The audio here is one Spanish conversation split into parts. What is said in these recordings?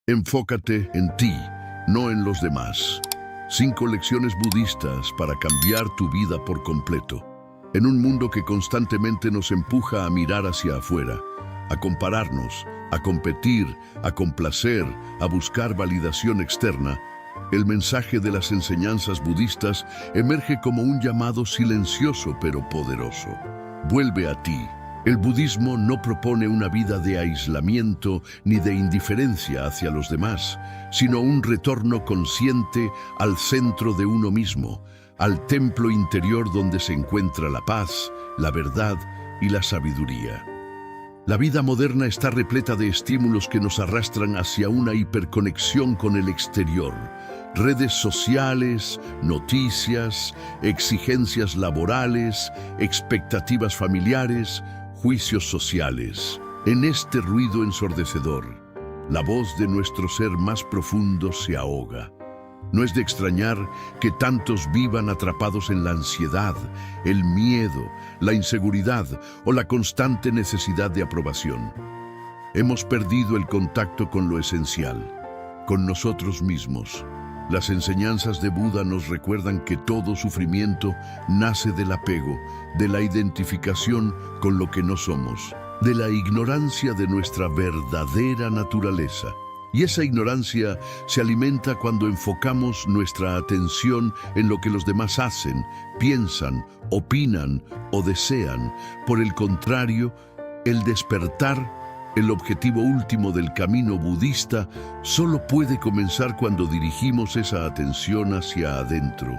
Enfócate en ti, no en los demás. 5 lecciones budistas para cambiar tu vida por completo. En un mundo que constantemente nos empuja a mirar hacia afuera, a compararnos, a competir, a complacer, a buscar validación externa, el mensaje de las enseñanzas budistas emerge como un llamado silencioso pero poderoso. Vuelve a ti. El budismo no propone una vida de aislamiento ni de indiferencia hacia los demás, sino un retorno consciente al centro de uno mismo, al templo interior donde se encuentra la paz, la verdad y la sabiduría. La vida moderna está repleta de estímulos que nos arrastran hacia una hiperconexión con el exterior. Redes sociales, noticias, exigencias laborales, expectativas familiares, juicios sociales. En este ruido ensordecedor, la voz de nuestro ser más profundo se ahoga. No es de extrañar que tantos vivan atrapados en la ansiedad, el miedo, la inseguridad o la constante necesidad de aprobación. Hemos perdido el contacto con lo esencial, con nosotros mismos. Las enseñanzas de Buda nos recuerdan que todo sufrimiento nace del apego, de la identificación con lo que no somos, de la ignorancia de nuestra verdadera naturaleza. Y esa ignorancia se alimenta cuando enfocamos nuestra atención en lo que los demás hacen, piensan, opinan o desean. Por el contrario, el despertar, el objetivo último del camino budista, solo puede comenzar cuando dirigimos esa atención hacia adentro,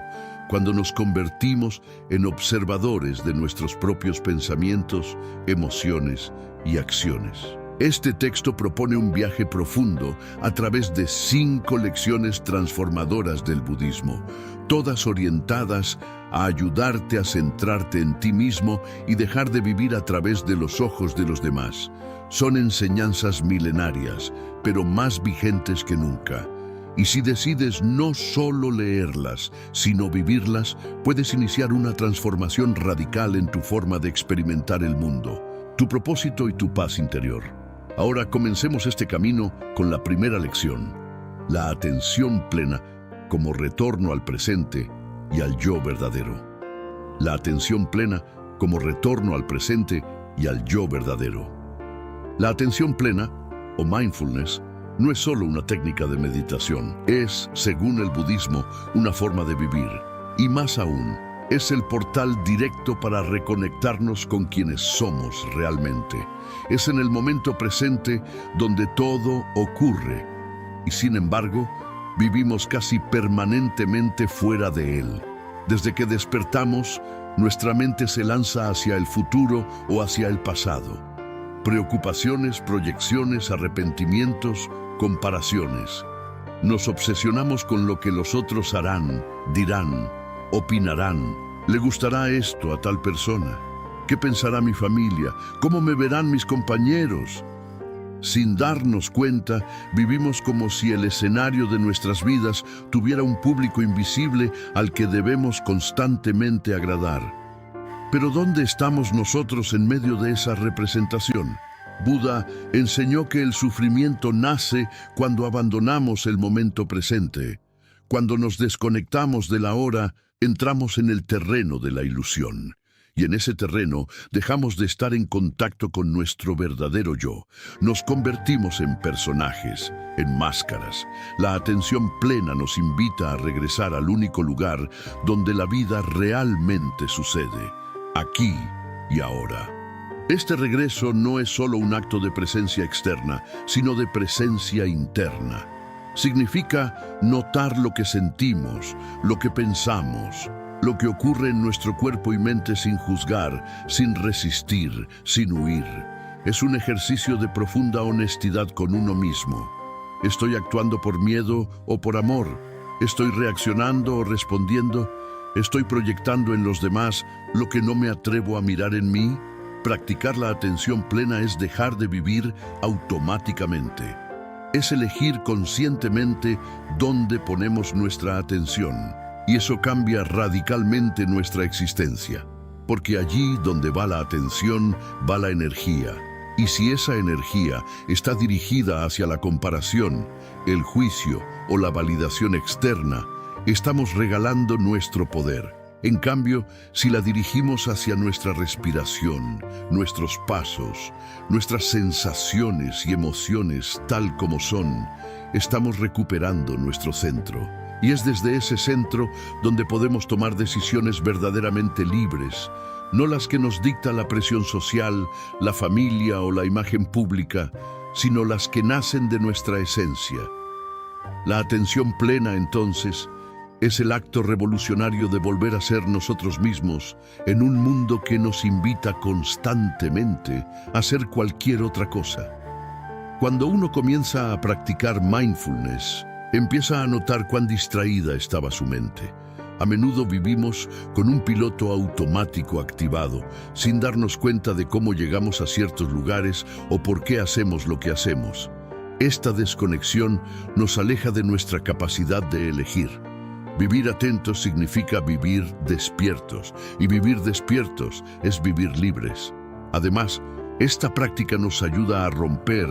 cuando nos convertimos en observadores de nuestros propios pensamientos, emociones y acciones. Este texto propone un viaje profundo a través de 5 lecciones transformadoras del budismo, todas orientadas a ayudarte a centrarte en ti mismo y dejar de vivir a través de los ojos de los demás. Son enseñanzas milenarias, pero más vigentes que nunca. Y si decides no solo leerlas, sino vivirlas, puedes iniciar una transformación radical en tu forma de experimentar el mundo, tu propósito y tu paz interior. Ahora comencemos este camino con la primera lección, la atención plena como retorno al presente y al yo verdadero. La atención plena como retorno al presente y al yo verdadero. La atención plena, o mindfulness, no es solo una técnica de meditación, es, según el budismo, una forma de vivir. Y más aún, es el portal directo para reconectarnos con quienes somos realmente. Es en el momento presente donde todo ocurre, y sin embargo, vivimos casi permanentemente fuera de él. Desde que despertamos, nuestra mente se lanza hacia el futuro o hacia el pasado. Preocupaciones, proyecciones, arrepentimientos, comparaciones. Nos obsesionamos con lo que los otros harán, dirán, opinarán. ¿Le gustará esto a tal persona? ¿Qué pensará mi familia? ¿Cómo me verán mis compañeros? Sin darnos cuenta, vivimos como si el escenario de nuestras vidas tuviera un público invisible al que debemos constantemente agradar. Pero ¿dónde estamos nosotros en medio de esa representación? Buda enseñó que el sufrimiento nace cuando abandonamos el momento presente. Cuando nos desconectamos de la hora, entramos en el terreno de la ilusión. Y en ese terreno dejamos de estar en contacto con nuestro verdadero yo. Nos convertimos en personajes, en máscaras. La atención plena nos invita a regresar al único lugar donde la vida realmente sucede, aquí y ahora. Este regreso no es solo un acto de presencia externa, sino de presencia interna. Significa notar lo que sentimos, lo que pensamos, lo que ocurre en nuestro cuerpo y mente sin juzgar, sin resistir, sin huir. Es un ejercicio de profunda honestidad con uno mismo. ¿Estoy actuando por miedo o por amor? ¿Estoy reaccionando o respondiendo? ¿Estoy proyectando en los demás lo que no me atrevo a mirar en mí? Practicar la atención plena es dejar de vivir automáticamente. Es elegir conscientemente dónde ponemos nuestra atención. Y eso cambia radicalmente nuestra existencia. Porque allí donde va la atención, va la energía. Y si esa energía está dirigida hacia la comparación, el juicio o la validación externa, estamos regalando nuestro poder. En cambio, si la dirigimos hacia nuestra respiración, nuestros pasos, nuestras sensaciones y emociones tal como son, estamos recuperando nuestro centro. Y es desde ese centro donde podemos tomar decisiones verdaderamente libres, no las que nos dicta la presión social, la familia o la imagen pública, sino las que nacen de nuestra esencia. La atención plena, entonces, es el acto revolucionario de volver a ser nosotros mismos en un mundo que nos invita constantemente a hacer cualquier otra cosa. Cuando uno comienza a practicar mindfulness, empieza a notar cuán distraída estaba su mente. A menudo vivimos con un piloto automático activado, sin darnos cuenta de cómo llegamos a ciertos lugares o por qué hacemos lo que hacemos. Esta desconexión nos aleja de nuestra capacidad de elegir. Vivir atentos significa vivir despiertos, y vivir despiertos es vivir libres. Además, esta práctica nos ayuda a romper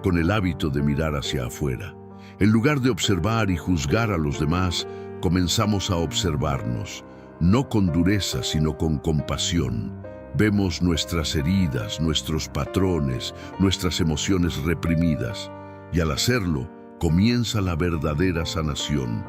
con el hábito de mirar hacia afuera. En lugar de observar y juzgar a los demás, comenzamos a observarnos, no con dureza, sino con compasión. Vemos nuestras heridas, nuestros patrones, nuestras emociones reprimidas, y al hacerlo, comienza la verdadera sanación.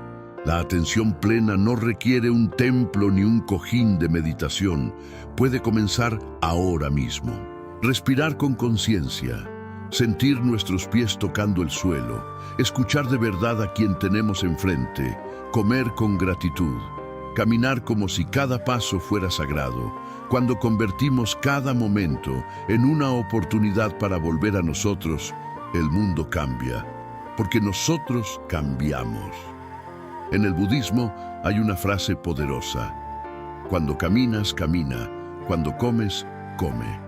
La atención plena no requiere un templo ni un cojín de meditación. Puede comenzar ahora mismo. Respirar con conciencia, sentir nuestros pies tocando el suelo, escuchar de verdad a quien tenemos enfrente, comer con gratitud, caminar como si cada paso fuera sagrado. Cuando convertimos cada momento en una oportunidad para volver a nosotros, el mundo cambia, porque nosotros cambiamos. En el budismo hay una frase poderosa: cuando caminas, camina; cuando comes, come.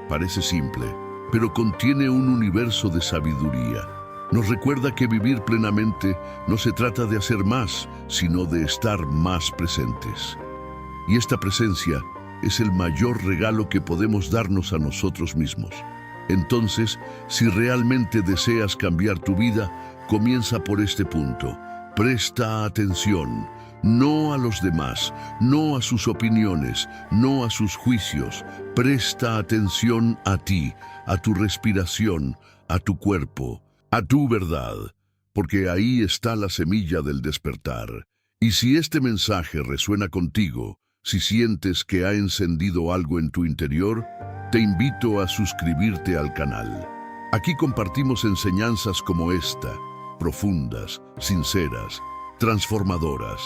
Parece simple, pero contiene un universo de sabiduría. Nos recuerda que vivir plenamente no se trata de hacer más, sino de estar más presentes. Y esta presencia es el mayor regalo que podemos darnos a nosotros mismos. Entonces, si realmente deseas cambiar tu vida, comienza por este punto. Presta atención, no a los demás, no a sus opiniones, no a sus juicios. Presta atención a ti, a tu respiración, a tu cuerpo, a tu verdad, porque ahí está la semilla del despertar. Y si este mensaje resuena contigo, si sientes que ha encendido algo en tu interior, te invito a suscribirte al canal. Aquí compartimos enseñanzas como esta, profundas, sinceras, transformadoras.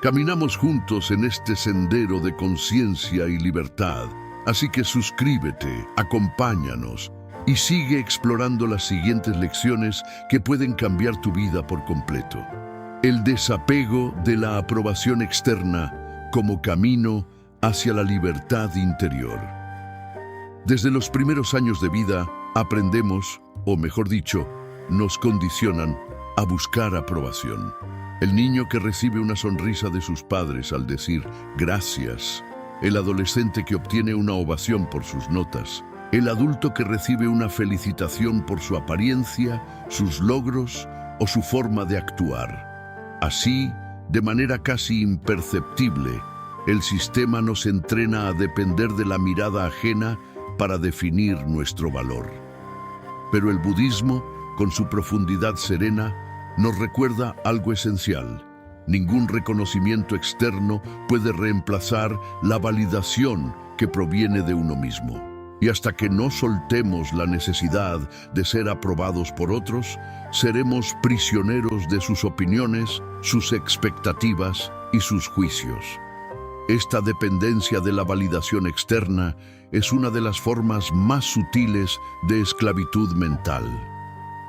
Caminamos juntos en este sendero de conciencia y libertad, así que suscríbete, acompáñanos y sigue explorando las siguientes lecciones que pueden cambiar tu vida por completo. El desapego de la aprobación externa como camino hacia la libertad interior. Desde los primeros años de vida aprendemos, o mejor dicho, nos condicionan a buscar aprobación. El niño que recibe una sonrisa de sus padres al decir gracias, el adolescente que obtiene una ovación por sus notas, el adulto que recibe una felicitación por su apariencia, sus logros o su forma de actuar. Así, de manera casi imperceptible, el sistema nos entrena a depender de la mirada ajena para definir nuestro valor. Pero el budismo, con su profundidad serena, nos recuerda algo esencial. Ningún reconocimiento externo puede reemplazar la validación que proviene de uno mismo. Y hasta que no soltemos la necesidad de ser aprobados por otros, seremos prisioneros de sus opiniones, sus expectativas y sus juicios. Esta dependencia de la validación externa es una de las formas más sutiles de esclavitud mental.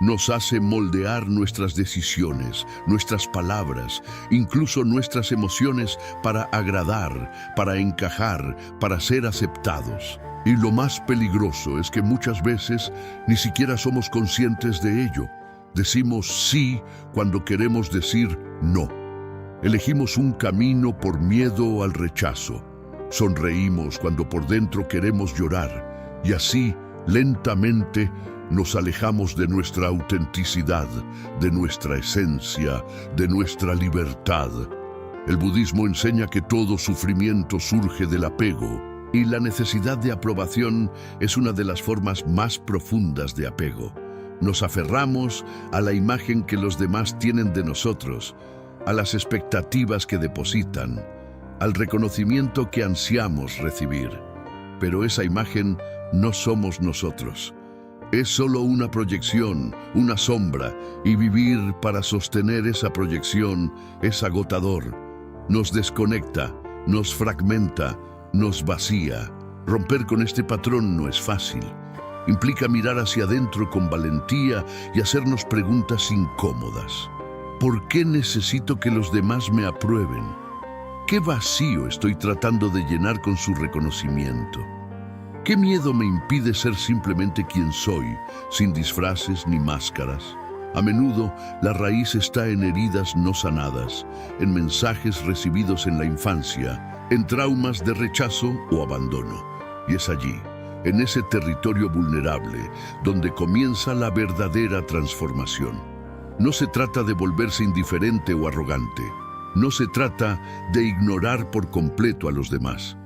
Nos hace moldear nuestras decisiones, nuestras palabras, incluso nuestras emociones para agradar, para encajar, para ser aceptados. Y lo más peligroso es que muchas veces ni siquiera somos conscientes de ello. Decimos sí cuando queremos decir no. Elegimos un camino por miedo al rechazo. Sonreímos cuando por dentro queremos llorar. Y así Lentamente nos alejamos de nuestra autenticidad, de nuestra esencia, de nuestra libertad. El budismo enseña que todo sufrimiento surge del apego, y la necesidad de aprobación es una de las formas más profundas de apego. Nos aferramos a la imagen que los demás tienen de nosotros, a las expectativas que depositan, al reconocimiento que ansiamos recibir. Pero esa imagen no somos nosotros. Es solo una proyección, una sombra, y vivir para sostener esa proyección es agotador. Nos desconecta, nos fragmenta, nos vacía. Romper con este patrón no es fácil. Implica mirar hacia adentro con valentía y hacernos preguntas incómodas. ¿Por qué necesito que los demás me aprueben? ¿Qué vacío estoy tratando de llenar con su reconocimiento? ¿Qué miedo me impide ser simplemente quien soy, sin disfraces ni máscaras? A menudo, la raíz está en heridas no sanadas, en mensajes recibidos en la infancia, en traumas de rechazo o abandono. Y es allí, en ese territorio vulnerable, donde comienza la verdadera transformación. No se trata de volverse indiferente o arrogante. No se trata de ignorar por completo a los demás.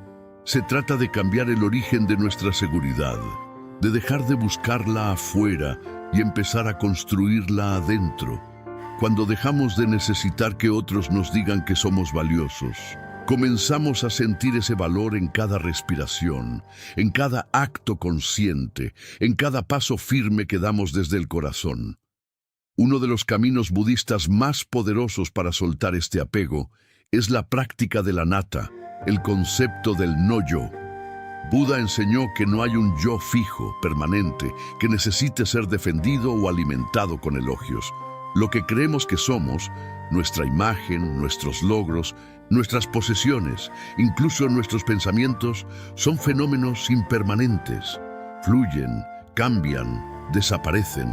Se trata de cambiar el origen de nuestra seguridad, de dejar de buscarla afuera y empezar a construirla adentro. Cuando dejamos de necesitar que otros nos digan que somos valiosos, comenzamos a sentir ese valor en cada respiración, en cada acto consciente, en cada paso firme que damos desde el corazón. Uno de los caminos budistas más poderosos para soltar este apego es la práctica del anatta, el concepto del no-yo. Buda enseñó que no hay un yo fijo, permanente, que necesite ser defendido o alimentado con elogios. Lo que creemos que somos, nuestra imagen, nuestros logros, nuestras posesiones, incluso nuestros pensamientos, son fenómenos impermanentes. Fluyen, cambian, desaparecen,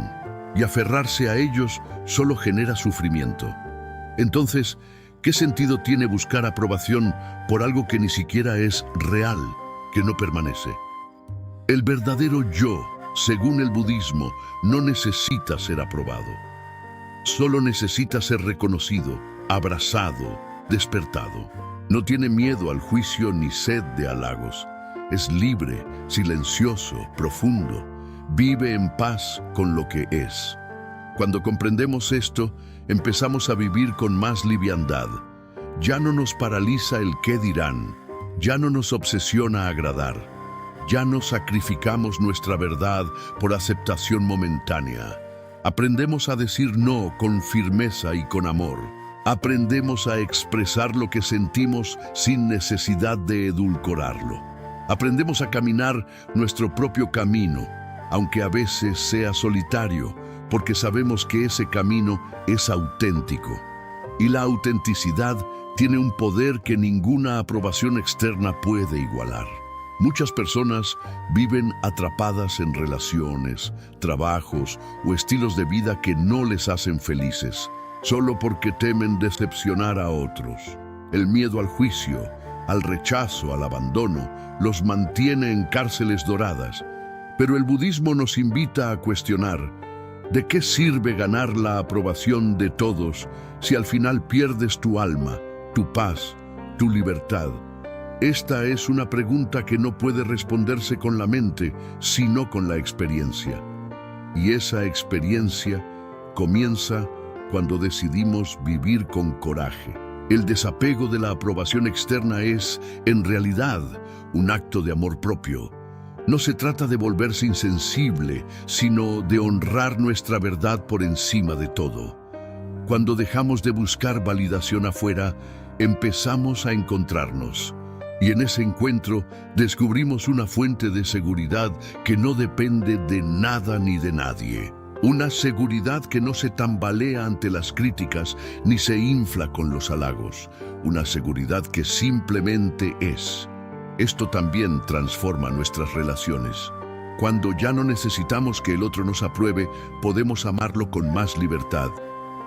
y aferrarse a ellos solo genera sufrimiento. Entonces, ¿qué sentido tiene buscar aprobación por algo que ni siquiera es real, que no permanece? El verdadero yo, según el budismo, no necesita ser aprobado. Solo necesita ser reconocido, abrazado, despertado. No tiene miedo al juicio ni sed de halagos. Es libre, silencioso, profundo. Vive en paz con lo que es. Cuando comprendemos esto, empezamos a vivir con más liviandad. Ya no nos paraliza el qué dirán. Ya no nos obsesiona agradar. Ya no sacrificamos nuestra verdad por aceptación momentánea. Aprendemos a decir no con firmeza y con amor. Aprendemos a expresar lo que sentimos sin necesidad de edulcorarlo. Aprendemos a caminar nuestro propio camino, aunque a veces sea solitario, porque sabemos que ese camino es auténtico. Y la autenticidad tiene un poder que ninguna aprobación externa puede igualar. Muchas personas viven atrapadas en relaciones, trabajos o estilos de vida que no les hacen felices, solo porque temen decepcionar a otros. El miedo al juicio, al rechazo, al abandono, los mantiene en cárceles doradas. Pero el budismo nos invita a cuestionar: ¿de qué sirve ganar la aprobación de todos si al final pierdes tu alma, tu paz, tu libertad? Esta es una pregunta que no puede responderse con la mente, sino con la experiencia. Y esa experiencia comienza cuando decidimos vivir con coraje. El desapego de la aprobación externa es, en realidad, un acto de amor propio. No se trata de volverse insensible, sino de honrar nuestra verdad por encima de todo. Cuando dejamos de buscar validación afuera, empezamos a encontrarnos. Y en ese encuentro descubrimos una fuente de seguridad que no depende de nada ni de nadie. Una seguridad que no se tambalea ante las críticas ni se infla con los halagos. Una seguridad que simplemente es. Esto también transforma nuestras relaciones. Cuando ya no necesitamos que el otro nos apruebe, podemos amarlo con más libertad.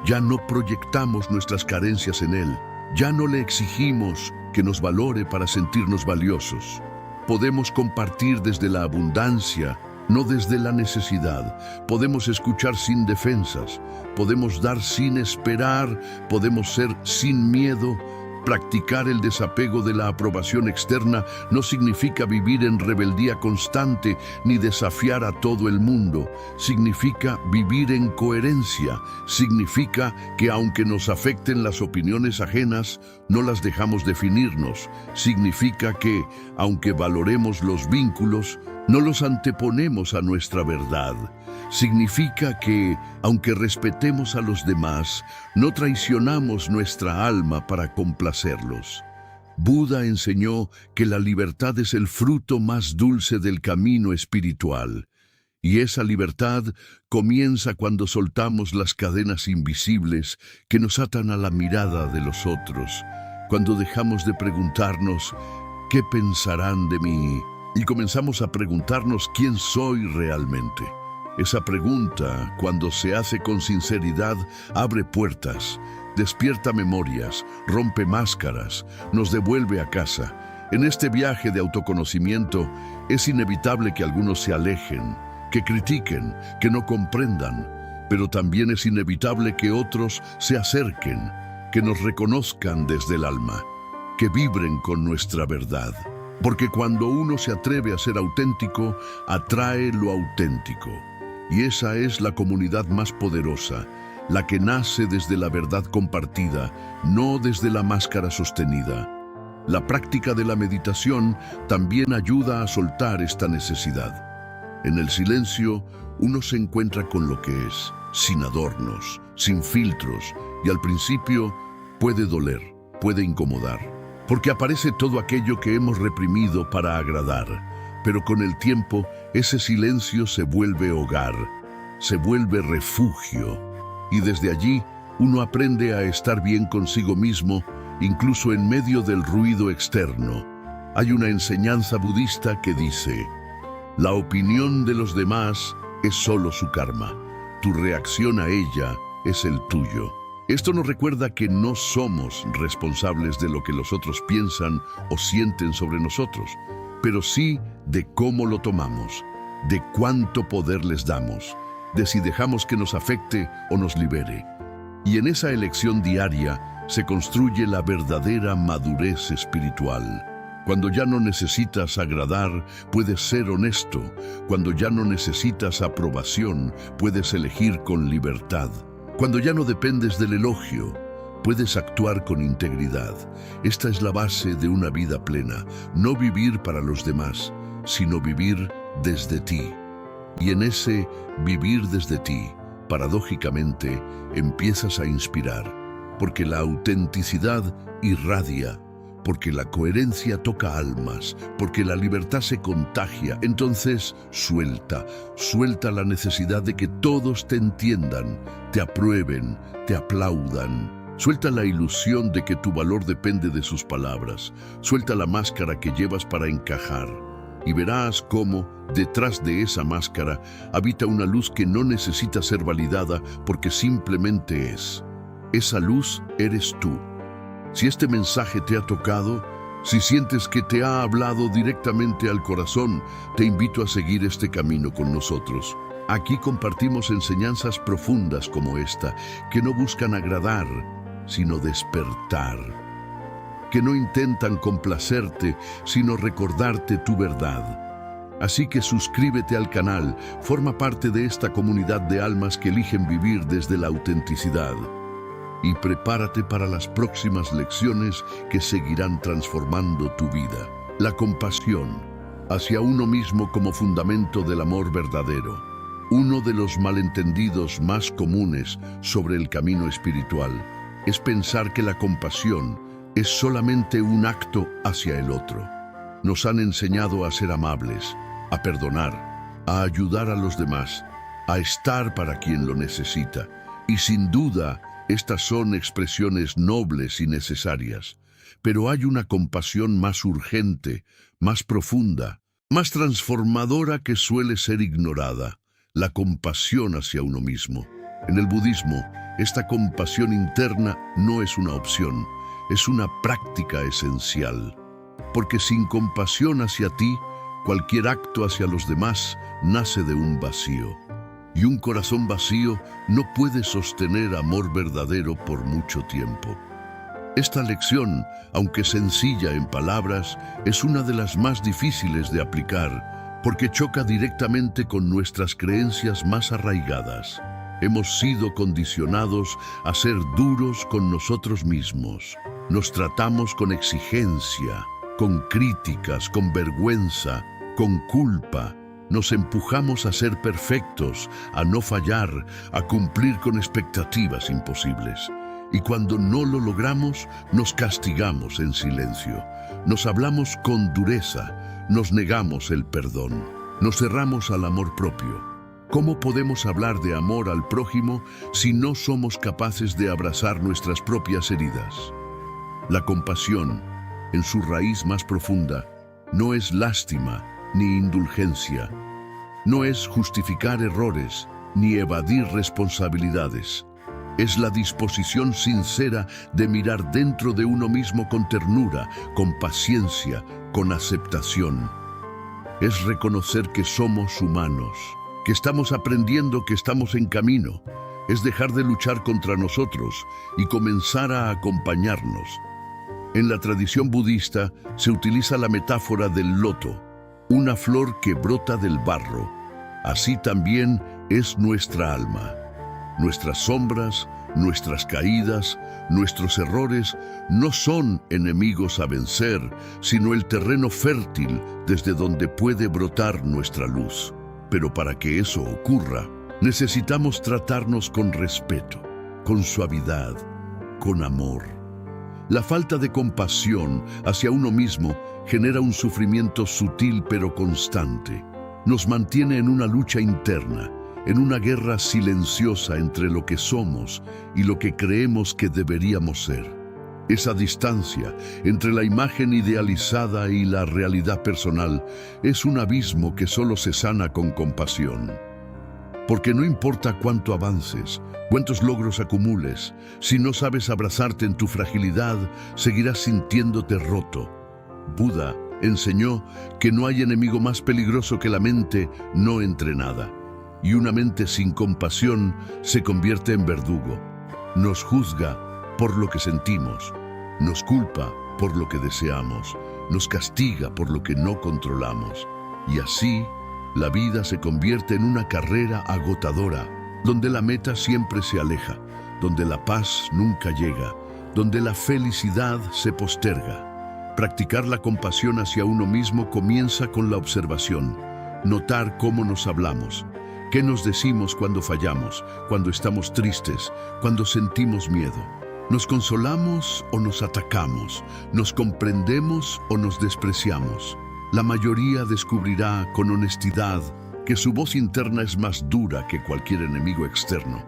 Ya no proyectamos nuestras carencias en él. Ya no le exigimos que nos valore para sentirnos valiosos. Podemos compartir desde la abundancia no desde la necesidad. Podemos escuchar sin defensas, podemos dar sin esperar, podemos ser sin miedo. Practicar el desapego de la aprobación externa no significa vivir en rebeldía constante ni desafiar a todo el mundo. Significa vivir en coherencia. Significa que aunque nos afecten las opiniones ajenas, no las dejamos definirnos. Significa que, aunque valoremos los vínculos, no los anteponemos a nuestra verdad. Significa que, aunque respetemos a los demás, no traicionamos nuestra alma para complacerlos. Buda enseñó que la libertad es el fruto más dulce del camino espiritual. Y esa libertad comienza cuando soltamos las cadenas invisibles que nos atan a la mirada de los otros, cuando dejamos de preguntarnos ¿qué pensarán de mí? Y comenzamos a preguntarnos quién soy realmente. Esa pregunta, cuando se hace con sinceridad, abre puertas, despierta memorias, rompe máscaras, nos devuelve a casa. En este viaje de autoconocimiento es inevitable que algunos se alejen, que critiquen, que no comprendan, pero también es inevitable que otros se acerquen, que nos reconozcan desde el alma, que vibren con nuestra verdad. Porque cuando uno se atreve a ser auténtico, atrae lo auténtico. Y esa es la comunidad más poderosa, la que nace desde la verdad compartida, no desde la máscara sostenida. La práctica de la meditación también ayuda a soltar esta necesidad. En el silencio, uno se encuentra con lo que es, sin adornos, sin filtros, y al principio puede doler, puede incomodar. Porque aparece todo aquello que hemos reprimido para agradar. Pero con el tiempo, ese silencio se vuelve hogar, se vuelve refugio. Y desde allí, uno aprende a estar bien consigo mismo, incluso en medio del ruido externo. Hay una enseñanza budista que dice: la opinión de los demás es solo su karma. Tu reacción a ella es el tuyo. Esto nos recuerda que no somos responsables de lo que los otros piensan o sienten sobre nosotros, pero sí de cómo lo tomamos, de cuánto poder les damos, de si dejamos que nos afecte o nos libere. Y en esa elección diaria se construye la verdadera madurez espiritual. Cuando ya no necesitas agradar, puedes ser honesto. Cuando ya no necesitas aprobación, puedes elegir con libertad. Cuando ya no dependes del elogio, puedes actuar con integridad. Esta es la base de una vida plena, no vivir para los demás, sino vivir desde ti. Y en ese vivir desde ti, paradójicamente, empiezas a inspirar, porque la autenticidad irradia, porque la coherencia toca almas, porque la libertad se contagia. Entonces suelta la necesidad de que todos te entiendan, te aprueben, te aplaudan. Suelta la ilusión de que tu valor depende de sus palabras. Suelta la máscara que llevas para encajar. Y verás cómo, detrás de esa máscara, habita una luz que no necesita ser validada porque simplemente es. Esa luz eres tú. Si este mensaje te ha tocado, si sientes que te ha hablado directamente al corazón, te invito a seguir este camino con nosotros. Aquí compartimos enseñanzas profundas como esta, que no buscan agradar, sino despertar. Que no intentan complacerte, sino recordarte tu verdad. Así que suscríbete al canal, forma parte de esta comunidad de almas que eligen vivir desde la autenticidad. Y prepárate para las próximas lecciones que seguirán transformando tu vida. La compasión hacia uno mismo como fundamento del amor verdadero. Uno de los malentendidos más comunes sobre el camino espiritual es pensar que la compasión es solamente un acto hacia el otro. Nos han enseñado a ser amables, a perdonar, a ayudar a los demás, a estar para quien lo necesita. Y sin duda, estas son expresiones nobles y necesarias, pero hay una compasión más urgente, más profunda, más transformadora que suele ser ignorada, la compasión hacia uno mismo. En el budismo, esta compasión interna no es una opción, es una práctica esencial, porque sin compasión hacia ti, Cualquier acto hacia los demás nace de un vacío. Y un corazón vacío no puede sostener amor verdadero por mucho tiempo. Esta lección, aunque sencilla en palabras, es una de las más difíciles de aplicar, porque choca directamente con nuestras creencias más arraigadas. Hemos sido condicionados a ser duros con nosotros mismos. Nos tratamos con exigencia, con críticas, con vergüenza, con culpa. Nos empujamos a ser perfectos, a no fallar, a cumplir con expectativas imposibles. Y cuando no lo logramos, nos castigamos en silencio. Nos hablamos con dureza, nos negamos el perdón, nos cerramos al amor propio. ¿Cómo podemos hablar de amor al prójimo si no somos capaces de abrazar nuestras propias heridas? La compasión, en su raíz más profunda, no es lástima ni indulgencia. No es justificar errores ni evadir responsabilidades. Es la disposición sincera de mirar dentro de uno mismo con ternura, con paciencia, con aceptación. Es reconocer que somos humanos, que estamos aprendiendo, que estamos en camino. Es dejar de luchar contra nosotros y comenzar a acompañarnos. En la tradición budista se utiliza la metáfora del loto, una flor que brota del barro. Así también es nuestra alma. Nuestras sombras, nuestras caídas, nuestros errores no son enemigos a vencer, sino el terreno fértil desde donde puede brotar nuestra luz. Pero para que eso ocurra, necesitamos tratarnos con respeto, con suavidad, con amor. La falta de compasión hacia uno mismo genera un sufrimiento sutil pero constante. Nos mantiene en una lucha interna, en una guerra silenciosa entre lo que somos y lo que creemos que deberíamos ser. Esa distancia entre la imagen idealizada y la realidad personal es un abismo que solo se sana con compasión. Porque no importa cuánto avances, cuántos logros acumules, si no sabes abrazarte en tu fragilidad, seguirás sintiéndote roto. Buda enseñó que no hay enemigo más peligroso que la mente no entrenada. Y una mente sin compasión se convierte en verdugo. Nos juzga por lo que sentimos, nos culpa por lo que deseamos, nos castiga por lo que no controlamos. Y así, la vida se convierte en una carrera agotadora, donde la meta siempre se aleja, donde la paz nunca llega, donde la felicidad se posterga. Practicar la compasión hacia uno mismo comienza con la observación, notar cómo nos hablamos. ¿Qué nos decimos cuando fallamos, cuando estamos tristes, cuando sentimos miedo? ¿Nos consolamos o nos atacamos? ¿Nos comprendemos o nos despreciamos? La mayoría descubrirá con honestidad que su voz interna es más dura que cualquier enemigo externo.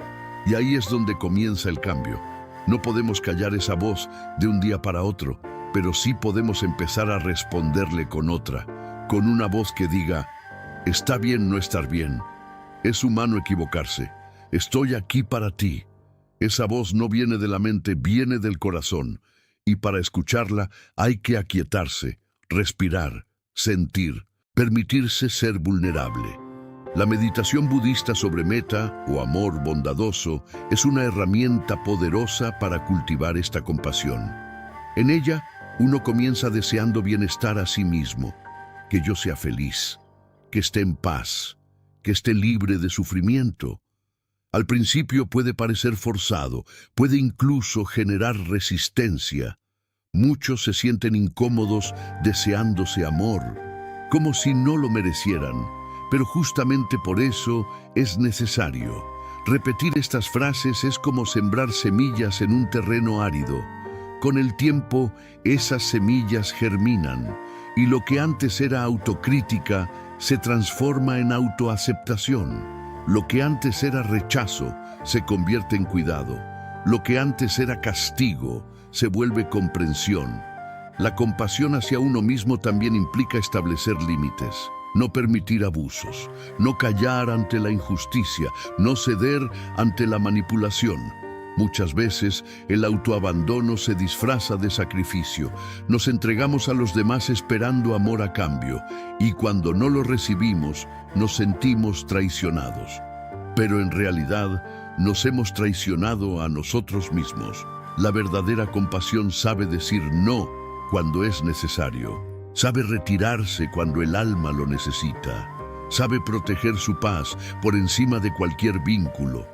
Y ahí es donde comienza el cambio. No podemos callar esa voz de un día para otro, pero sí podemos empezar a responderle con otra, con una voz que diga: está bien no estar bien. Es humano equivocarse. Estoy aquí para ti. Esa voz no viene de la mente, viene del corazón. Y para escucharla hay que aquietarse, respirar, sentir, permitirse ser vulnerable. La meditación budista sobre metta o amor bondadoso es una herramienta poderosa para cultivar esta compasión. En ella, uno comienza deseando bienestar a sí mismo, que yo sea feliz, que esté en paz, que esté libre de sufrimiento. Al principio puede parecer forzado, puede incluso generar resistencia. Muchos se sienten incómodos deseándose amor, como si no lo merecieran, pero justamente por eso es necesario. Repetir estas frases es como sembrar semillas en un terreno árido. Con el tiempo, esas semillas germinan, y lo que antes era autocrítica se transforma en autoaceptación. Lo que antes era rechazo se convierte en cuidado. Lo que antes era castigo se vuelve comprensión. La compasión hacia uno mismo también implica establecer límites, no permitir abusos, no callar ante la injusticia, no ceder ante la manipulación. Muchas veces el autoabandono se disfraza de sacrificio. Nos entregamos a los demás esperando amor a cambio, y cuando no lo recibimos, nos sentimos traicionados. Pero en realidad, nos hemos traicionado a nosotros mismos. La verdadera compasión sabe decir no cuando es necesario. Sabe retirarse cuando el alma lo necesita. Sabe proteger su paz por encima de cualquier vínculo.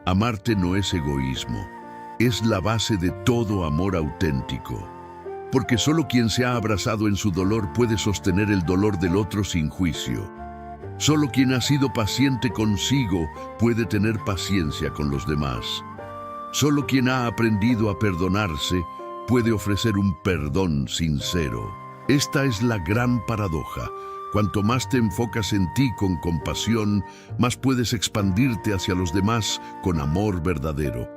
Amarte no es egoísmo, es la base de todo amor auténtico. Porque solo quien se ha abrazado en su dolor puede sostener el dolor del otro sin juicio. Solo quien ha sido paciente consigo puede tener paciencia con los demás. Solo quien ha aprendido a perdonarse puede ofrecer un perdón sincero. Esta es la gran paradoja. Cuanto más te enfocas en ti con compasión, más puedes expandirte hacia los demás con amor verdadero.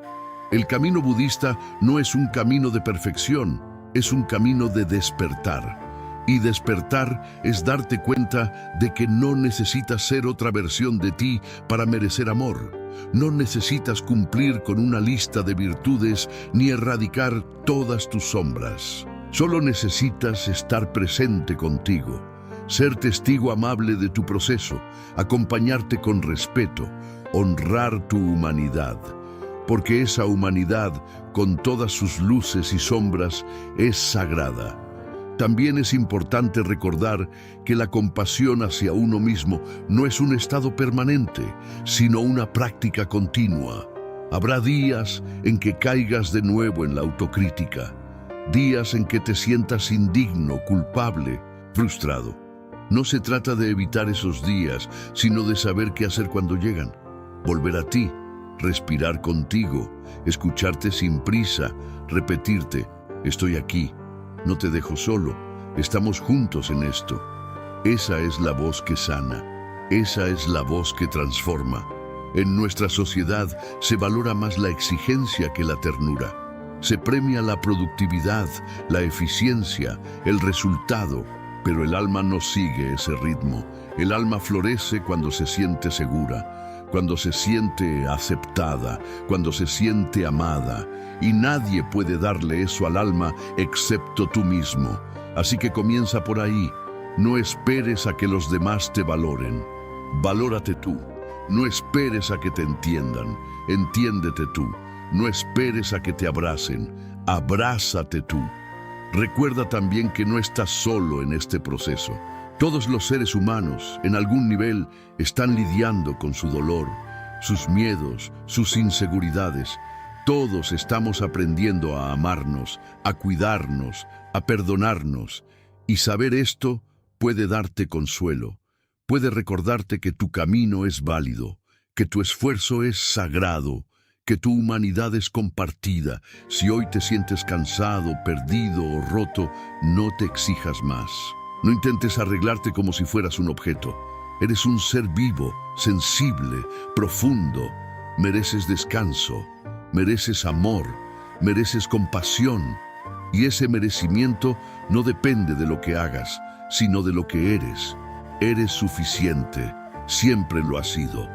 El camino budista no es un camino de perfección, es un camino de despertar. Y despertar es darte cuenta de que no necesitas ser otra versión de ti para merecer amor. No necesitas cumplir con una lista de virtudes ni erradicar todas tus sombras. Solo necesitas estar presente contigo. Ser testigo amable de tu proceso, acompañarte con respeto, honrar tu humanidad, porque esa humanidad, con todas sus luces y sombras, es sagrada. También es importante recordar que la compasión hacia uno mismo no es un estado permanente, sino una práctica continua. Habrá días en que caigas de nuevo en la autocrítica, días en que te sientas indigno, culpable, frustrado. No se trata de evitar esos días, sino de saber qué hacer cuando llegan. Volver a ti, respirar contigo, escucharte sin prisa, repetirte, estoy aquí, no te dejo solo, estamos juntos en esto. Esa es la voz que sana, esa es la voz que transforma. En nuestra sociedad se valora más la exigencia que la ternura. Se premia la productividad, la eficiencia, el resultado. Pero el alma no sigue ese ritmo. El alma florece cuando se siente segura, cuando se siente aceptada, cuando se siente amada. Y nadie puede darle eso al alma excepto tú mismo. Así que comienza por ahí. No esperes a que los demás te valoren. Valórate tú. No esperes a que te entiendan. Entiéndete tú. No esperes a que te abracen. Abrázate tú. Recuerda también que no estás solo en este proceso. Todos los seres humanos, en algún nivel, están lidiando con su dolor, sus miedos, sus inseguridades. Todos estamos aprendiendo a amarnos, a cuidarnos, a perdonarnos. Y saber esto puede darte consuelo. Puede recordarte que tu camino es válido, que tu esfuerzo es sagrado, que tu humanidad es compartida. Si hoy te sientes cansado, perdido o roto, no te exijas más. No intentes arreglarte como si fueras un objeto. Eres un ser vivo, sensible, profundo. Mereces descanso, mereces amor, mereces compasión. Y ese merecimiento no depende de lo que hagas, sino de lo que eres. Eres suficiente, siempre lo has sido.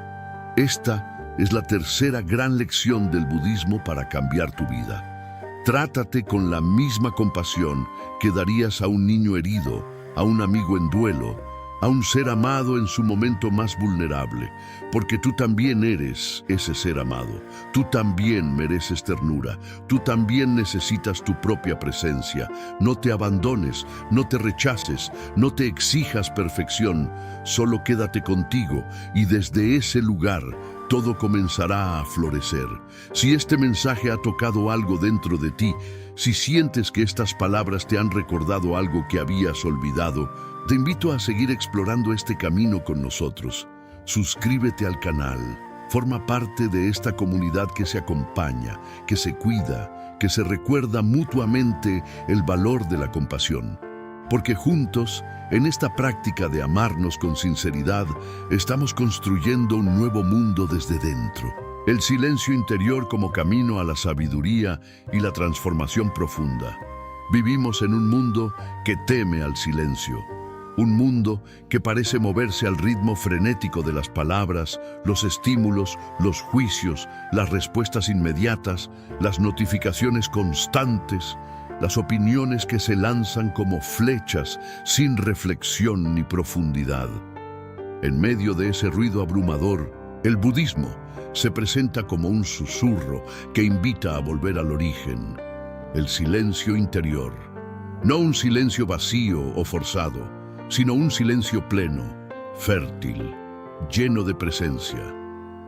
Esta es la tercera gran lección del budismo para cambiar tu vida. Trátate con la misma compasión que darías a un niño herido, a un amigo en duelo, a un ser amado en su momento más vulnerable, porque tú también eres ese ser amado. Tú también mereces ternura, tú también necesitas tu propia presencia. No te abandones, no te rechaces, no te exijas perfección, solo quédate contigo y desde ese lugar todo comenzará a florecer. Si este mensaje ha tocado algo dentro de ti, si sientes que estas palabras te han recordado algo que habías olvidado, te invito a seguir explorando este camino con nosotros. Suscríbete al canal, forma parte de esta comunidad que se acompaña, que se cuida, que se recuerda mutuamente el valor de la compasión. Porque juntos, en esta práctica de amarnos con sinceridad, estamos construyendo un nuevo mundo desde dentro. El silencio interior como camino a la sabiduría y la transformación profunda. Vivimos en un mundo que teme al silencio. Un mundo que parece moverse al ritmo frenético de las palabras, los estímulos, los juicios, las respuestas inmediatas, las notificaciones constantes, las opiniones que se lanzan como flechas sin reflexión ni profundidad. En medio de ese ruido abrumador, el budismo se presenta como un susurro que invita a volver al origen, el silencio interior. No un silencio vacío o forzado, sino un silencio pleno, fértil, lleno de presencia.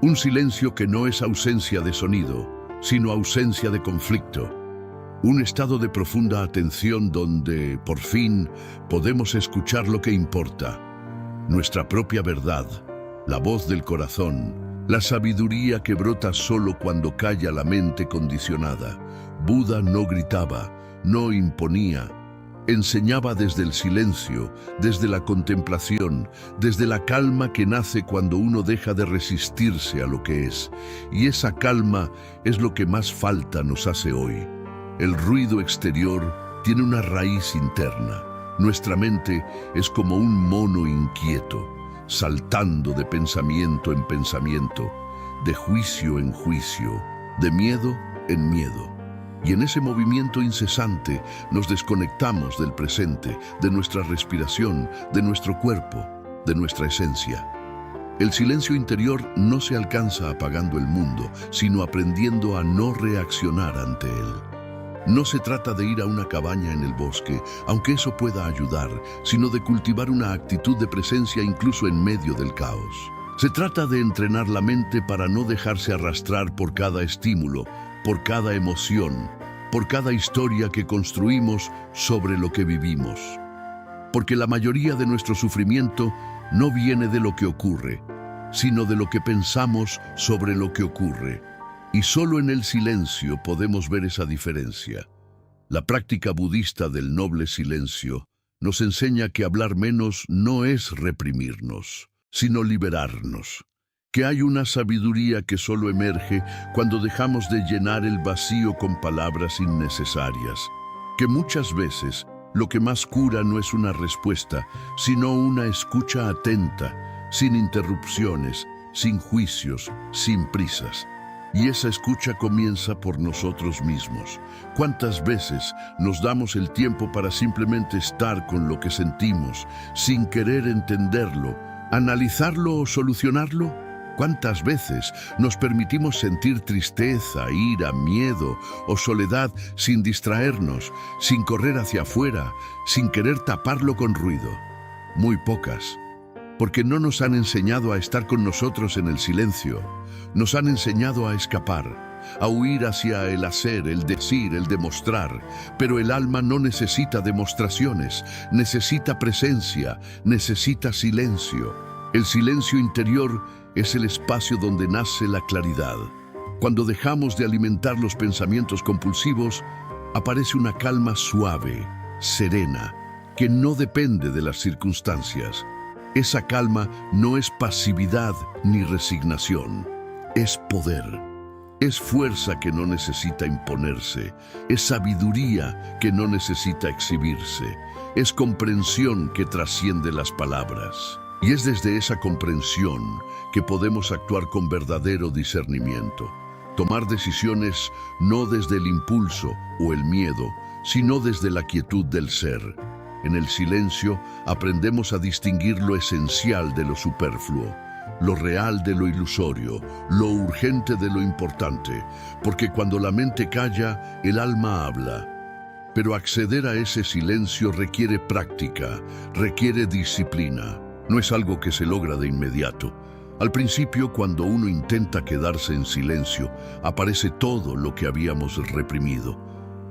Un silencio que no es ausencia de sonido, sino ausencia de conflicto. Un estado de profunda atención donde, por fin, podemos escuchar lo que importa. Nuestra propia verdad, la voz del corazón, la sabiduría que brota solo cuando calla la mente condicionada. Buda no gritaba, no imponía. Enseñaba desde el silencio, desde la contemplación, desde la calma que nace cuando uno deja de resistirse a lo que es. Y esa calma es lo que más falta nos hace hoy. El ruido exterior tiene una raíz interna. Nuestra mente es como un mono inquieto, saltando de pensamiento en pensamiento, de juicio en juicio, de miedo en miedo. Y en ese movimiento incesante nos desconectamos del presente, de nuestra respiración, de nuestro cuerpo, de nuestra esencia. El silencio interior no se alcanza apagando el mundo, sino aprendiendo a no reaccionar ante él. No se trata de ir a una cabaña en el bosque, aunque eso pueda ayudar, sino de cultivar una actitud de presencia incluso en medio del caos. Se trata de entrenar la mente para no dejarse arrastrar por cada estímulo, por cada emoción, por cada historia que construimos sobre lo que vivimos. Porque la mayoría de nuestro sufrimiento no viene de lo que ocurre, sino de lo que pensamos sobre lo que ocurre. Y solo en el silencio podemos ver esa diferencia. La práctica budista del noble silencio nos enseña que hablar menos no es reprimirnos, sino liberarnos. Que hay una sabiduría que solo emerge cuando dejamos de llenar el vacío con palabras innecesarias. Que muchas veces lo que más cura no es una respuesta, sino una escucha atenta, sin interrupciones, sin juicios, sin prisas. Y esa escucha comienza por nosotros mismos. ¿Cuántas veces nos damos el tiempo para simplemente estar con lo que sentimos, sin querer entenderlo, analizarlo o solucionarlo? ¿Cuántas veces nos permitimos sentir tristeza, ira, miedo o soledad sin distraernos, sin correr hacia afuera, sin querer taparlo con ruido? Muy pocas. Porque no nos han enseñado a estar con nosotros en el silencio. Nos han enseñado a escapar, a huir hacia el hacer, el decir, el demostrar. Pero el alma no necesita demostraciones, necesita presencia, necesita silencio. El silencio interior es el espacio donde nace la claridad. Cuando dejamos de alimentar los pensamientos compulsivos, aparece una calma suave, serena, que no depende de las circunstancias. Esa calma no es pasividad ni resignación, es poder. Es fuerza que no necesita imponerse, es sabiduría que no necesita exhibirse, es comprensión que trasciende las palabras. Y es desde esa comprensión que podemos actuar con verdadero discernimiento, tomar decisiones no desde el impulso o el miedo, sino desde la quietud del ser. En el silencio aprendemos a distinguir lo esencial de lo superfluo, lo real de lo ilusorio, lo urgente de lo importante, porque cuando la mente calla, el alma habla. Pero acceder a ese silencio requiere práctica, requiere disciplina. No es algo que se logra de inmediato. Al principio, cuando uno intenta quedarse en silencio, aparece todo lo que habíamos reprimido.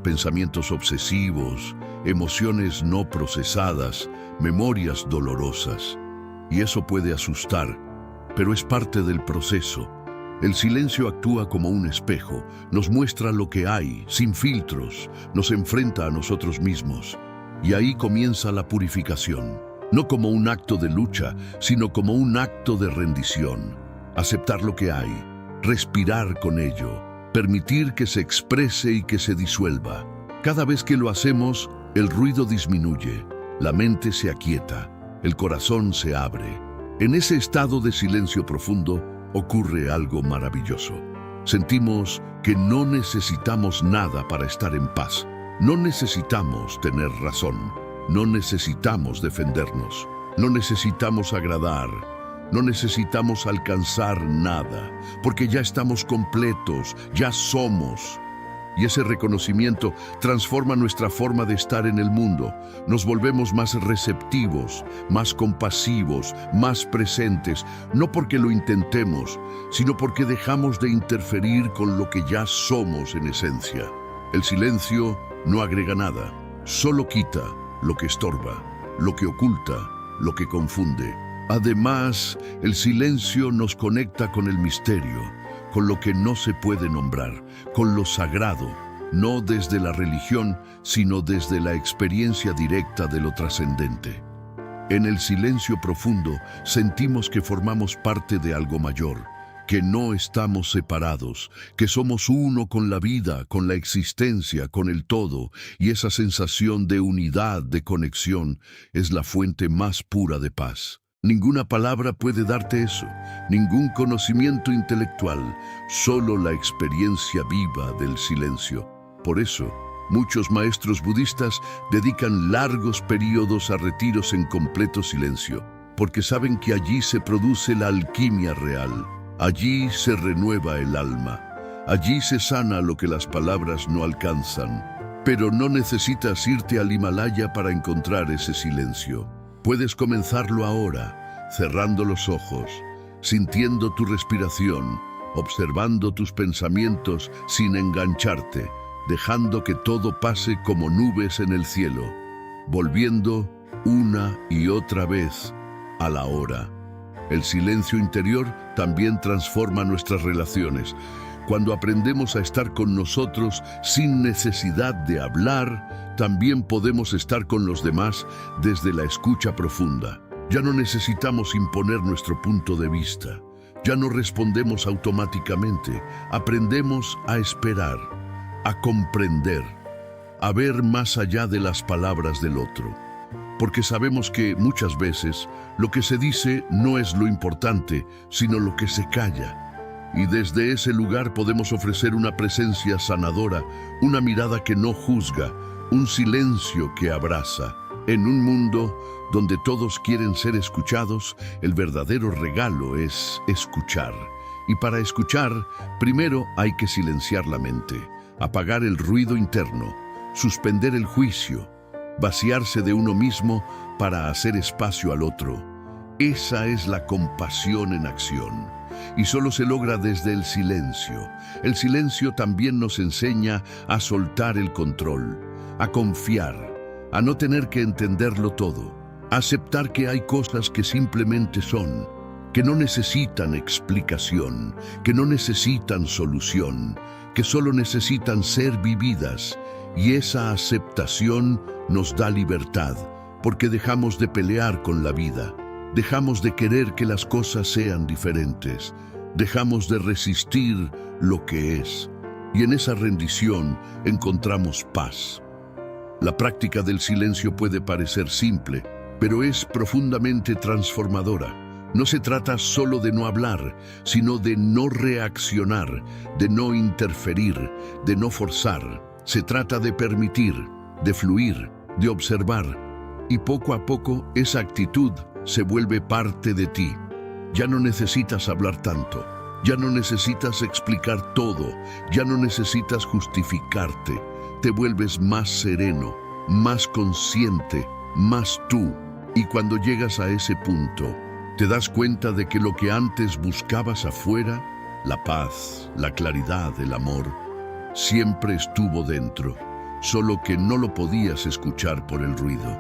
Pensamientos obsesivos, emociones no procesadas, memorias dolorosas. Y eso puede asustar, pero es parte del proceso. El silencio actúa como un espejo, nos muestra lo que hay, sin filtros, nos enfrenta a nosotros mismos. Y ahí comienza la purificación, no como un acto de lucha, sino como un acto de rendición. Aceptar lo que hay, respirar con ello, permitir que se exprese y que se disuelva. Cada vez que lo hacemos, el ruido disminuye, la mente se aquieta el corazón se abre. En ese estado de silencio profundo ocurre algo maravilloso. Sentimos que no necesitamos nada para estar en paz. No necesitamos tener razón. No necesitamos defendernos. No necesitamos agradar. No necesitamos alcanzar nada, porque ya estamos completos, ya somos. Y ese reconocimiento transforma nuestra forma de estar en el mundo. Nos volvemos más receptivos, más compasivos, más presentes, no porque lo intentemos, sino porque dejamos de interferir con lo que ya somos en esencia. El silencio no agrega nada, solo quita lo que estorba, lo que oculta, lo que confunde. Además, el silencio nos conecta con el misterio, con lo que no se puede nombrar, con lo sagrado, no desde la religión, sino desde la experiencia directa de lo trascendente. En el silencio profundo sentimos que formamos parte de algo mayor, que no estamos separados, que somos uno con la vida, con la existencia, con el todo, y esa sensación de unidad, de conexión, es la fuente más pura de paz. Ninguna palabra puede darte eso, ningún conocimiento intelectual, solo la experiencia viva del silencio. Por eso, muchos maestros budistas dedican largos periodos a retiros en completo silencio, porque saben que allí se produce la alquimia real, allí se renueva el alma, allí se sana lo que las palabras no alcanzan. Pero no necesitas irte al Himalaya para encontrar ese silencio. Puedes comenzarlo ahora, cerrando los ojos, sintiendo tu respiración, observando tus pensamientos sin engancharte, dejando que todo pase como nubes en el cielo, volviendo una y otra vez a la hora. El silencio interior también transforma nuestras relaciones. Cuando aprendemos a estar con nosotros sin necesidad de hablar, también podemos estar con los demás desde la escucha profunda. Ya no necesitamos imponer nuestro punto de vista. Ya no respondemos automáticamente. Aprendemos a esperar, a comprender, a ver más allá de las palabras del otro. Porque sabemos que muchas veces lo que se dice no es lo importante, sino lo que se calla. Y desde ese lugar podemos ofrecer una presencia sanadora, una mirada que no juzga, un silencio que abraza. En un mundo donde todos quieren ser escuchados, el verdadero regalo es escuchar. Y para escuchar, primero hay que silenciar la mente, apagar el ruido interno, suspender el juicio, vaciarse de uno mismo para hacer espacio al otro. Esa es la compasión en acción. Y solo se logra desde el silencio. El silencio también nos enseña a soltar el control, a confiar, a no tener que entenderlo todo, a aceptar que hay cosas que simplemente son, que no necesitan explicación, que no necesitan solución, que solo necesitan ser vividas. Y esa aceptación nos da libertad, porque dejamos de pelear con la vida. Dejamos de querer que las cosas sean diferentes. Dejamos de resistir lo que es. Y en esa rendición encontramos paz. La práctica del silencio puede parecer simple, pero es profundamente transformadora. No se trata solo de no hablar, sino de no reaccionar, de no interferir, de no forzar. Se trata de permitir, de fluir, de observar. Y poco a poco esa actitud se vuelve parte de ti. Ya no necesitas hablar tanto, ya no necesitas explicar todo, ya no necesitas justificarte. Te vuelves más sereno, más consciente, más tú. Y cuando llegas a ese punto, te das cuenta de que lo que antes buscabas afuera, la paz, la claridad, el amor, siempre estuvo dentro, solo que no lo podías escuchar por el ruido.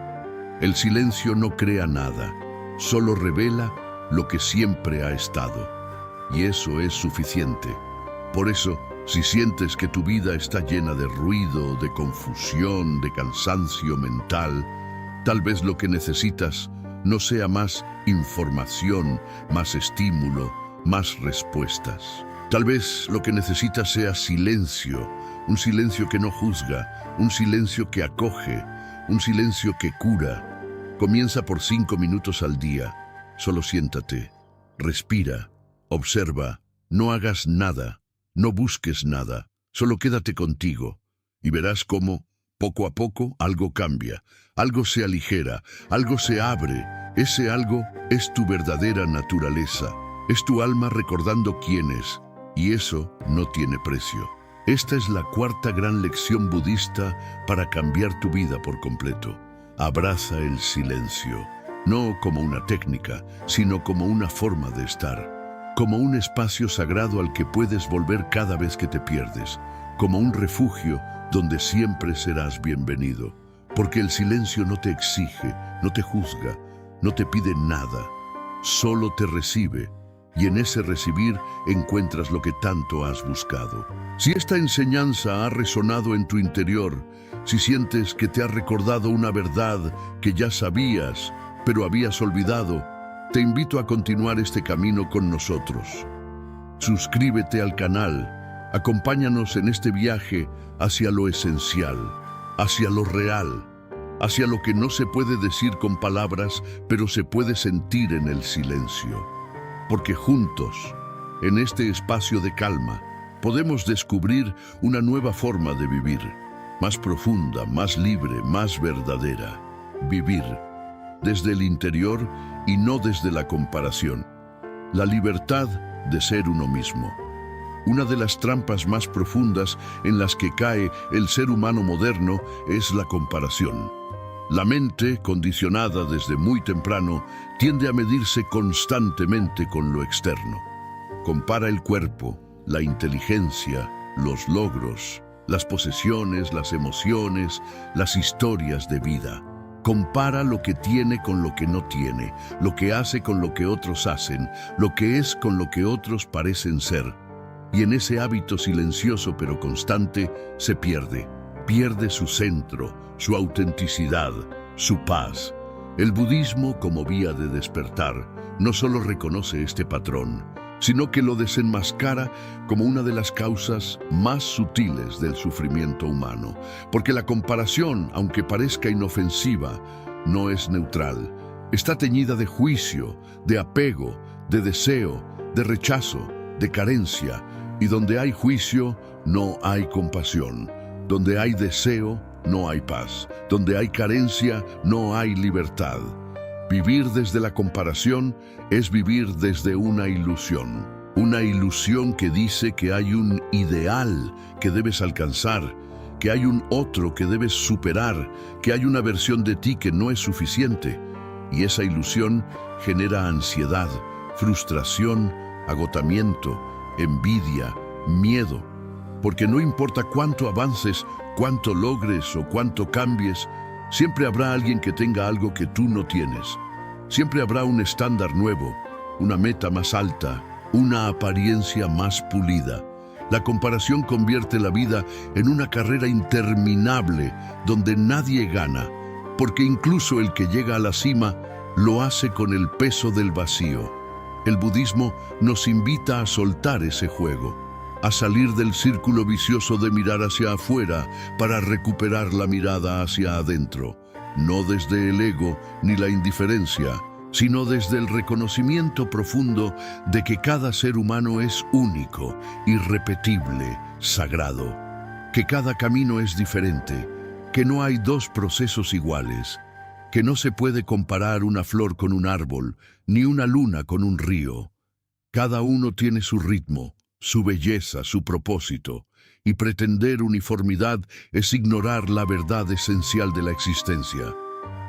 El silencio no crea nada, solo revela lo que siempre ha estado. Y eso es suficiente. Por eso, si sientes que tu vida está llena de ruido, de confusión, de cansancio mental, tal vez lo que necesitas no sea más información, más estímulo, más respuestas. Tal vez lo que necesitas sea silencio, un silencio que no juzga, un silencio que acoge, un silencio que cura. Comienza por 5 minutos al día. Solo siéntate, respira, observa, no hagas nada, no busques nada, solo quédate contigo y verás cómo, poco a poco, algo cambia, algo se aligera, algo se abre. Ese algo es tu verdadera naturaleza, es tu alma recordando quién es, y eso no tiene precio. Esta es la cuarta gran lección budista para cambiar tu vida por completo. Abraza el silencio, no como una técnica, sino como una forma de estar, como un espacio sagrado al que puedes volver cada vez que te pierdes, como un refugio donde siempre serás bienvenido, porque el silencio no te exige, no te juzga, no te pide nada, solo te recibe, y en ese recibir encuentras lo que tanto has buscado. Si esta enseñanza ha resonado en tu interior, si sientes que te ha recordado una verdad que ya sabías, pero habías olvidado, te invito a continuar este camino con nosotros. Suscríbete al canal, acompáñanos en este viaje hacia lo esencial, hacia lo real, hacia lo que no se puede decir con palabras, pero se puede sentir en el silencio. Porque juntos, en este espacio de calma, podemos descubrir una nueva forma de vivir, más profunda, más libre, más verdadera. Vivir desde el interior y no desde la comparación. La libertad de ser uno mismo. Una de las trampas más profundas en las que cae el ser humano moderno es la comparación. La mente, condicionada desde muy temprano, tiende a medirse constantemente con lo externo. Compara el cuerpo, la inteligencia, los logros, las posesiones, las emociones, las historias de vida. Compara lo que tiene con lo que no tiene, lo que hace con lo que otros hacen, lo que es con lo que otros parecen ser. Y en ese hábito silencioso pero constante se pierde su centro, su autenticidad, su paz. El budismo, como vía de despertar, no solo reconoce este patrón, sino que lo desenmascara como una de las causas más sutiles del sufrimiento humano. Porque la comparación, aunque parezca inofensiva, no es neutral. Está teñida de juicio, de apego, de deseo, de rechazo, de carencia. Y donde hay juicio, no hay compasión. Donde hay deseo, no hay paz. Donde hay carencia, no hay libertad. Vivir desde la comparación es vivir desde una ilusión que dice que hay un ideal que debes alcanzar, que hay un otro que debes superar, que hay una versión de ti que no es suficiente. Y esa ilusión genera ansiedad, frustración, agotamiento, envidia, miedo. Porque no importa cuánto avances, cuánto logres o cuánto cambies, siempre habrá alguien que tenga algo que tú no tienes. Siempre habrá un estándar nuevo, una meta más alta, una apariencia más pulida. La comparación convierte la vida en una carrera interminable donde nadie gana, porque incluso el que llega a la cima lo hace con el peso del vacío. El budismo nos invita a soltar ese juego, a salir del círculo vicioso de mirar hacia afuera para recuperar la mirada hacia adentro, no desde el ego ni la indiferencia, sino desde el reconocimiento profundo de que cada ser humano es único, irrepetible, sagrado, que cada camino es diferente, que no hay dos procesos iguales, que no se puede comparar una flor con un árbol, ni una luna con un río. Cada uno tiene su ritmo, su belleza, su propósito, y pretender uniformidad es ignorar la verdad esencial de la existencia.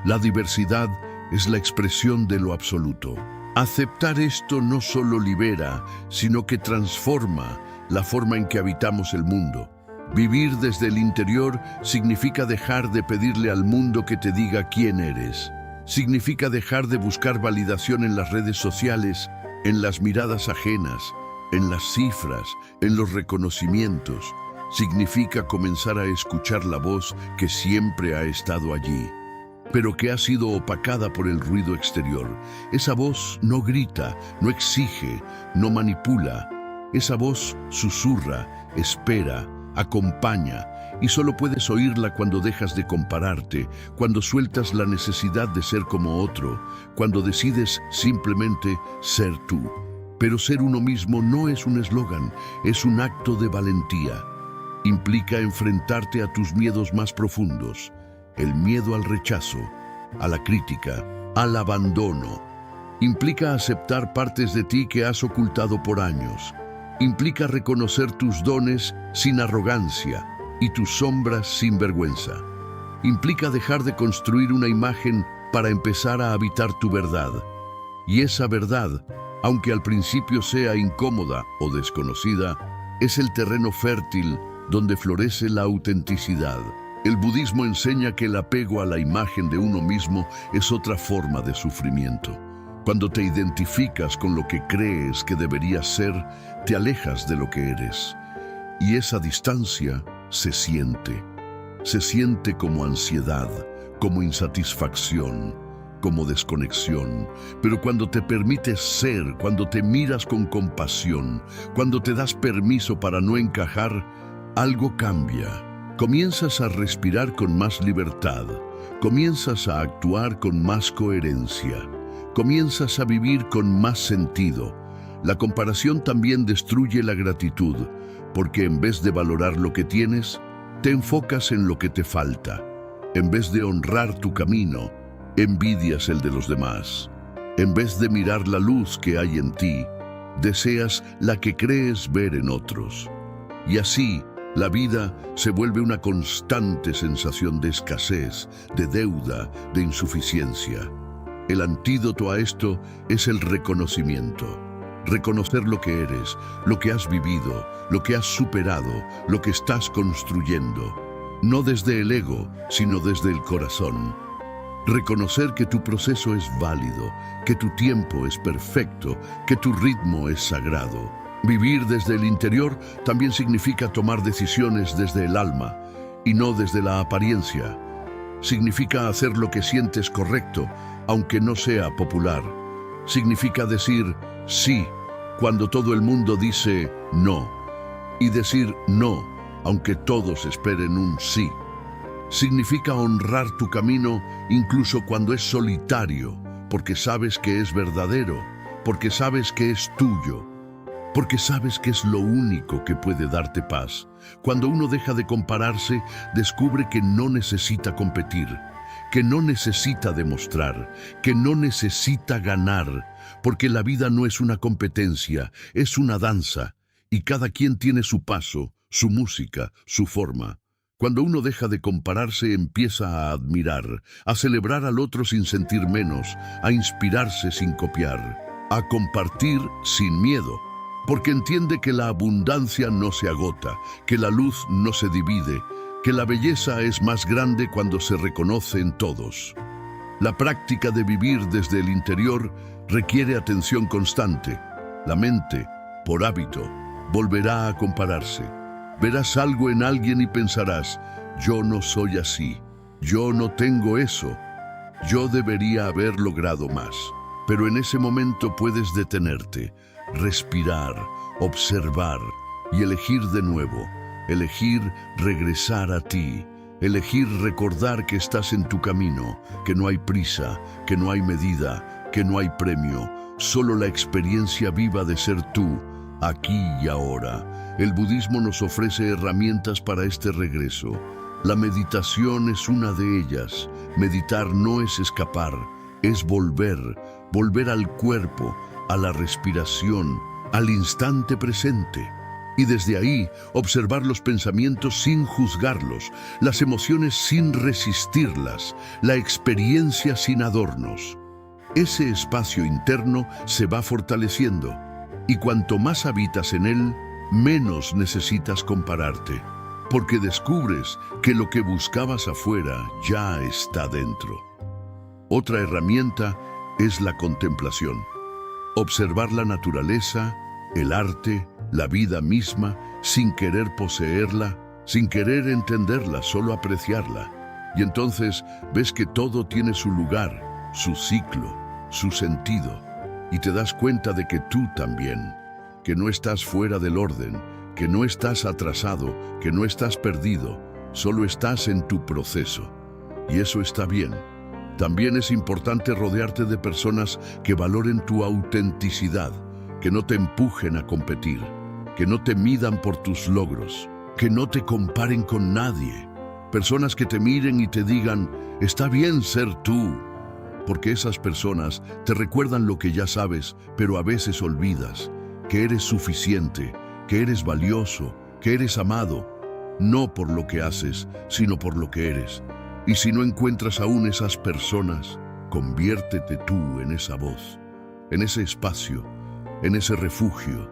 La diversidad es la expresión de lo absoluto. Aceptar esto no solo libera, sino que transforma la forma en que habitamos el mundo. Vivir desde el interior significa dejar de pedirle al mundo que te diga quién eres. Significa dejar de buscar validación en las redes sociales, en las miradas ajenas, en las cifras, en los reconocimientos. Significa comenzar a escuchar la voz que siempre ha estado allí, pero que ha sido opacada por el ruido exterior. Esa voz no grita, no exige, no manipula. Esa voz susurra, espera, acompaña, y solo puedes oírla cuando dejas de compararte, cuando sueltas la necesidad de ser como otro, cuando decides simplemente ser tú. Pero ser uno mismo no es un eslogan, es un acto de valentía. Implica enfrentarte a tus miedos más profundos, el miedo al rechazo, a la crítica, al abandono. Implica aceptar partes de ti que has ocultado por años. Implica reconocer tus dones sin arrogancia y tus sombras sin vergüenza. Implica dejar de construir una imagen para empezar a habitar tu verdad. Y esa verdad, aunque al principio sea incómoda o desconocida, es el terreno fértil donde florece la autenticidad. El budismo enseña que el apego a la imagen de uno mismo es otra forma de sufrimiento. Cuando te identificas con lo que crees que deberías ser, te alejas de lo que eres. Y esa distancia se siente. Se siente como ansiedad, como insatisfacción, como desconexión. Pero cuando te permites ser, cuando te miras con compasión, cuando te das permiso para no encajar, algo cambia. Comienzas a respirar con más libertad. Comienzas a actuar con más coherencia. Comienzas a vivir con más sentido. La comparación también destruye la gratitud, porque en vez de valorar lo que tienes, te enfocas en lo que te falta. En vez de honrar tu camino, envidias el de los demás. En vez de mirar la luz que hay en ti, deseas la que crees ver en otros. Y así, la vida se vuelve una constante sensación de escasez, de deuda, de insuficiencia. El antídoto a esto es el reconocimiento. Reconocer lo que eres, lo que has vivido, lo que has superado, lo que estás construyendo. No desde el ego, sino desde el corazón. Reconocer que tu proceso es válido, que tu tiempo es perfecto, que tu ritmo es sagrado. Vivir desde el interior también significa tomar decisiones desde el alma y no desde la apariencia. Significa hacer lo que sientes correcto, aunque no sea popular. Significa decir sí cuando todo el mundo dice no, y decir no aunque todos esperen un sí. Significa honrar tu camino incluso cuando es solitario, porque sabes que es verdadero, porque sabes que es tuyo, porque sabes que es lo único que puede darte paz. Cuando uno deja de compararse, descubre que no necesita competir, que no necesita demostrar, que no necesita ganar, porque la vida no es una competencia, es una danza, y cada quien tiene su paso, su música, su forma. Cuando uno deja de compararse, empieza a admirar, a celebrar al otro sin sentir menos, a inspirarse sin copiar, a compartir sin miedo, porque entiende que la abundancia no se agota, que la luz no se divide, que la belleza es más grande cuando se reconoce en todos. La práctica de vivir desde el interior requiere atención constante. La mente, por hábito, volverá a compararse. Verás algo en alguien y pensarás, yo no soy así, yo no tengo eso, yo debería haber logrado más. Pero en ese momento puedes detenerte, respirar, observar y elegir de nuevo, elegir regresar a ti, elegir recordar que estás en tu camino, que no hay prisa, que no hay medida, que no hay premio, solo la experiencia viva de ser tú, aquí y ahora. El budismo nos ofrece herramientas para este regreso. La meditación es una de ellas. Meditar no es escapar, es volver al cuerpo, a la respiración, al instante presente. Y desde ahí, observar los pensamientos sin juzgarlos, las emociones sin resistirlas, la experiencia sin adornos. Ese espacio interno se va fortaleciendo, y cuanto más habitas en él, menos necesitas compararte, porque descubres que lo que buscabas afuera ya está dentro. Otra herramienta es la contemplación. Observar la naturaleza, el arte, la vida misma, sin querer poseerla, sin querer entenderla, solo apreciarla. Y entonces ves que todo tiene su lugar, su ciclo, su sentido, y te das cuenta de que tú también, que no estás fuera del orden, que no estás atrasado, que no estás perdido, solo estás en tu proceso. Y eso está bien. También es importante rodearte de personas que valoren tu autenticidad, que no te empujen a competir, que no te midan por tus logros, que no te comparen con nadie. Personas que te miren y te digan, está bien ser tú, porque esas personas te recuerdan lo que ya sabes, pero a veces olvidas, que eres suficiente, que eres valioso, que eres amado, no por lo que haces, sino por lo que eres. Y si no encuentras aún esas personas, conviértete tú en esa voz, en ese espacio, en ese refugio.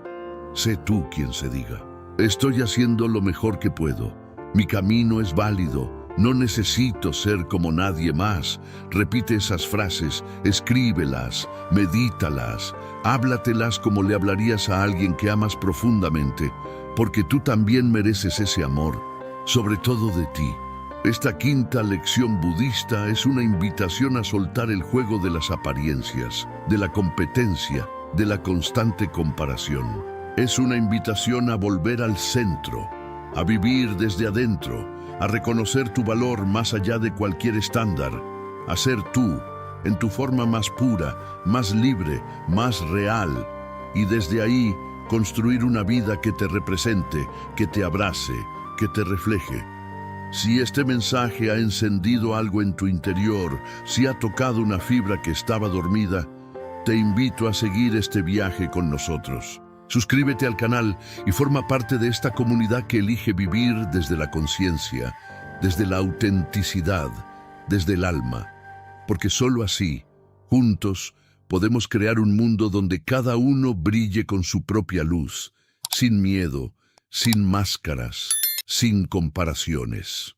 Sé tú quien se diga, estoy haciendo lo mejor que puedo, mi camino es válido, no necesito ser como nadie más. Repite esas frases, escríbelas, medítalas, háblatelas como le hablarías a alguien que amas profundamente, porque tú también mereces ese amor, sobre todo de ti. Esta quinta lección budista es una invitación a soltar el juego de las apariencias, de la competencia, de la constante comparación. Es una invitación a volver al centro, a vivir desde adentro, a reconocer tu valor más allá de cualquier estándar, a ser tú, en tu forma más pura, más libre, más real, y desde ahí construir una vida que te represente, que te abrace, que te refleje. Si este mensaje ha encendido algo en tu interior, si ha tocado una fibra que estaba dormida, te invito a seguir este viaje con nosotros. Suscríbete al canal y forma parte de esta comunidad que elige vivir desde la conciencia, desde la autenticidad, desde el alma. Porque solo así, juntos, podemos crear un mundo donde cada uno brille con su propia luz, sin miedo, sin máscaras, sin comparaciones.